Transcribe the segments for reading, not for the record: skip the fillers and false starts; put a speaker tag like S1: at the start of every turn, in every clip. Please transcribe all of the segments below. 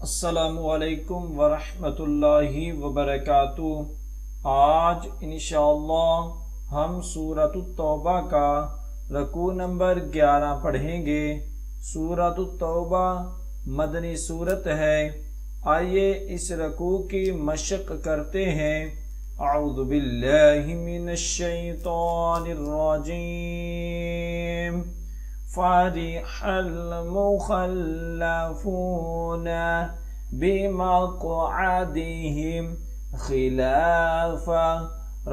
S1: अस्सलामुअलैकुम वरहमतुल्लाहि वबरकातुह। आज इंशाअल्लाह हम सूरतुत तौबा का रकू नंबर 11 पढ़ेंगे। सूरतुत तौबा मदनी सूरत है। आइए इस रकू की मशक करते हैं। अऊज़ु बिल्लाहि मिनश शैतानिर रजीम। फ़रिहल मुख़ल्लफ़ून बिमक़अदिहिम ख़िलाफ़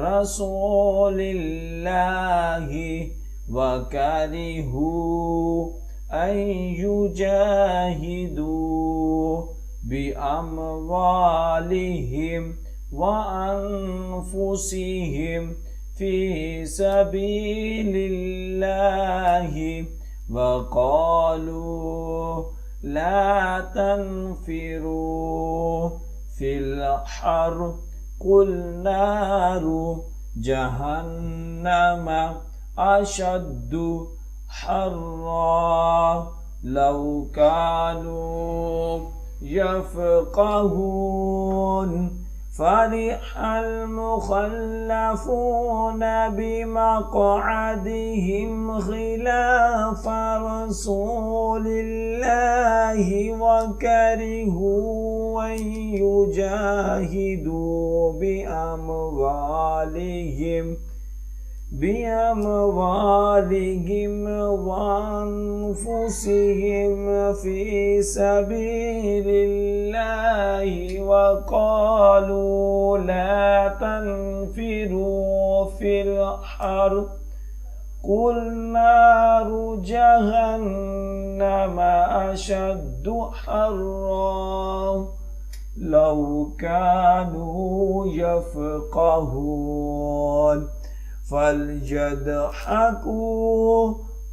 S1: रसूलिल्लाहि व करिहू अन युजाहिदू बिअमवालिहिम व अनफुसिहिम फ़ी सबीलिल्लाहि वक़ालू ला तन्फ़िरू फ़िल हर क़ुल नारु जहन्नम अशद्दु हर्रा लौ कानू यफ़क़हून। फ़रिहल मुख़ल्लफ़ून बिमक़अदिहिम ख़िलाफ़ रसूलिल्लाहि व करिहू अन युजाहिदू बिअमवालिहिम व अनफुसिहिम फ़ी सबीलिल्लाहि व क़ालू ला तन्फ़िरू फ़िल हर क़ुल नारु जहन्नम अशद्दु हर्रा लौ कानू यफ़क़हून। फलयضحकू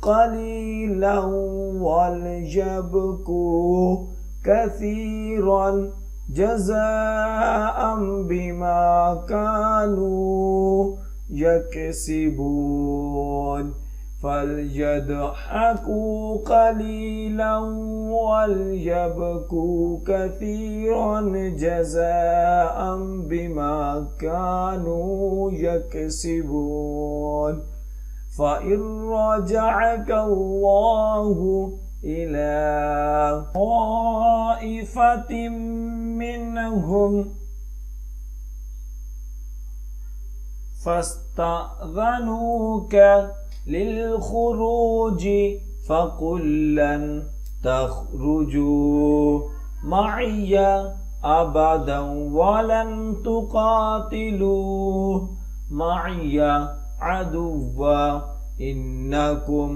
S1: क़लीलन वलयबकू कसीरन जज़ाअन बिमा कानू यकसिबून। फलयضحकू क़लीलन वलयबकू कसीरन जज़ाअन बिमा कानू यकसिबून। फ़इन रजअक अल्लाहु इला ताइफ़तिन मिनहुम फ़स्तअज़नूक लिलख़ुरूज फ़क़ुल लन तख़रुजू मइय अबदन वलन तुक़ातिलू मइय अदुव्वा इन्नकुम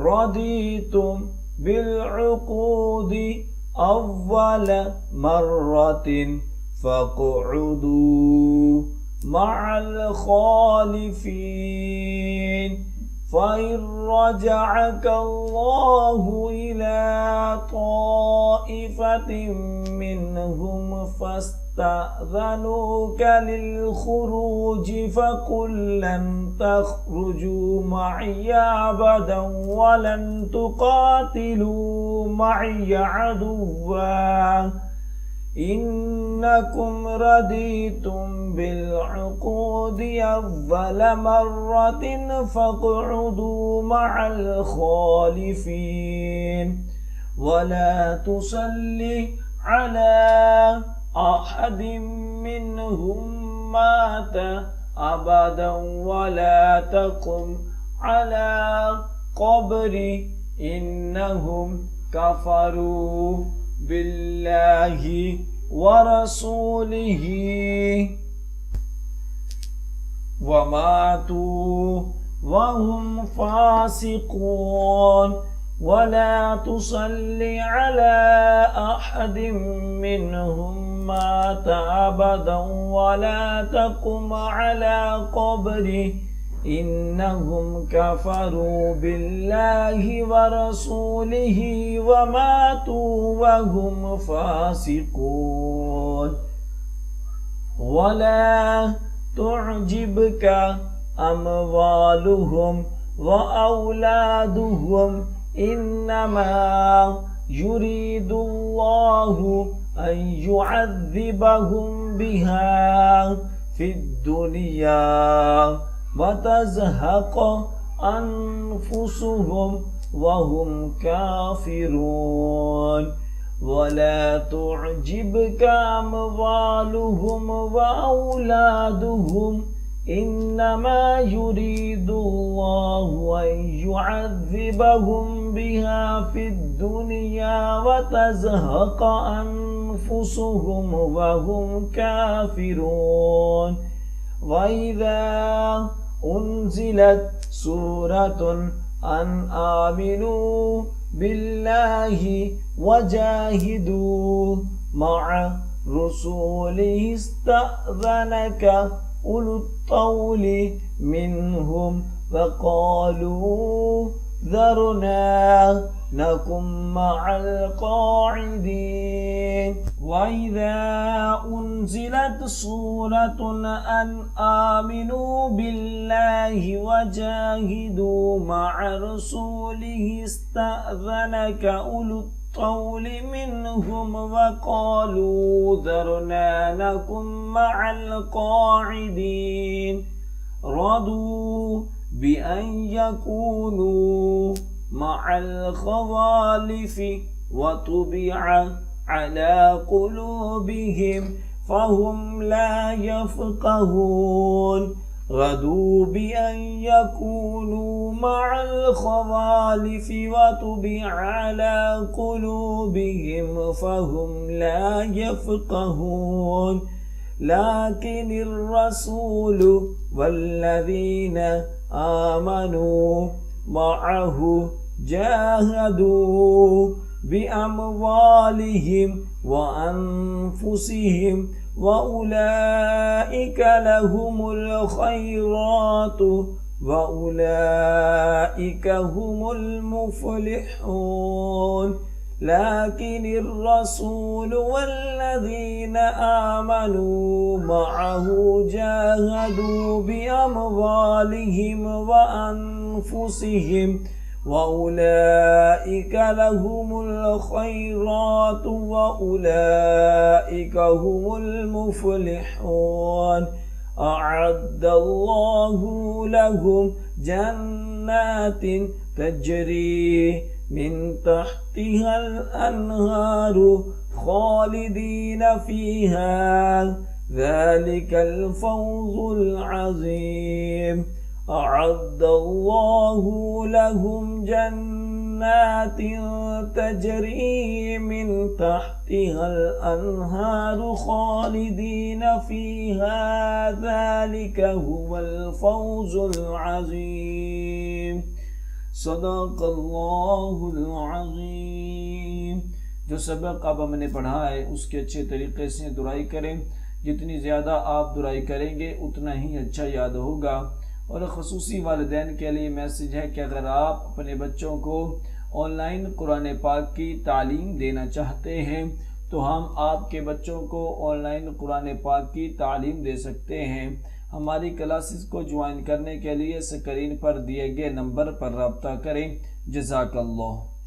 S1: रदीतुम बिलउक़ूदि अव्वल मर्रतिन फ़क़उदू मअल ख़ालिफ़ीन। फ़इन रजअक अल्लाहु इला ताइफ़तिन मिनहुम फ़स्तअज़नूक लिलख़ुरूज फ़क़ुल लन तख़रुजू मइय अबदन वलन तुक़ातिलू मइय अदुव्वा इन्नकुम रदीतुम बिलउक़ूदि अव्वल मर्रतिन फ़क़उदू मअल ख़ालिफ़ीन। वला तुसल्लि अला अहदिन मिनहुम मात अबदन वला तक़ुम अला क़ब्रि इन्नहुम कफ़रू बिल्लाहि व रसूलिहि व मातू व हुम फ़ासिक़ून। वला तुसल्लि अला अहदिन मिनहुम मात अबदन वला तक़ुम अला क़ब्रिहि इन्नहुम कफ़रू बिल्लाहि व रसूलिहि व मातू व हुम फ़ासिक़ून। वला तुअजिबक अमवालुहुम व औलादुहुम इन्नमा युरीदुल्लाहु أن يعذبهم بها في الدنيا وتزهق أنفسهم وهم كافرون ولا تعجبك أموالهم وأولادهم إنما يريد الله أن يعذبهم بها في الدنيا وتزهق أنفسهم وهم كافرون وإذا أنزلت سورة أن آمنوا بالله وجاهدوا مع رسوله استأذنك أولو الطول منهم فقالوا ذرنا نكن مع القاعدين وإذا أنزلت سورة أن آمنوا بالله وجاهدوا مع رسوله استأذنك أولو الطول منهم وقالوا ذرنا نكن مع القاعدين رضوا بأن يكونوا مع الخوالف وطبع على قلوبهم فهم لا يفقهون رضوا بأن يكونوا مع الخوالف وطبع على قلوبهم فهم لا يفقهون لكن الرسول والذين آمنوا معه جاهدوا بأموالهم وأنفسهم وأولئك لهم الخيرات وأولئك هم المفلحون لكن الرسول والذين آمنوا معه جاهدوا بأموالهم وأنفسهم وأولئك لهم الخيرات وأولئك هم المفلحون أعد الله لهم جنات تجري من تحتها الأنهار خالدين فيها ذلك الفوز العظيم أعد الله لهم جنات تجري من تحتها الأنهار خالدين فيها ذلك هو الفوز العظيم सदक़ अल्लाहुल अज़ीम। जो सबक अब हमने पढ़ा है उसके अच्छे तरीक़े से दुराई करें। जितनी ज़्यादा आप दुराई करेंगे उतना ही अच्छा याद होगा। और ख़ुसूसी वालिदैन के लिए मैसेज है कि अगर आप अपने बच्चों को ऑनलाइन कुरान पाक की तालीम देना चाहते हैं तो हम आपके बच्चों को ऑनलाइन कुरान पाक की तालीम दे सकते हैं। हमारी क्लासेस को ज्वाइन करने के लिए स्क्रीन पर दिए गए नंबर पर रब्ता करें। जज़ाकल्लाह।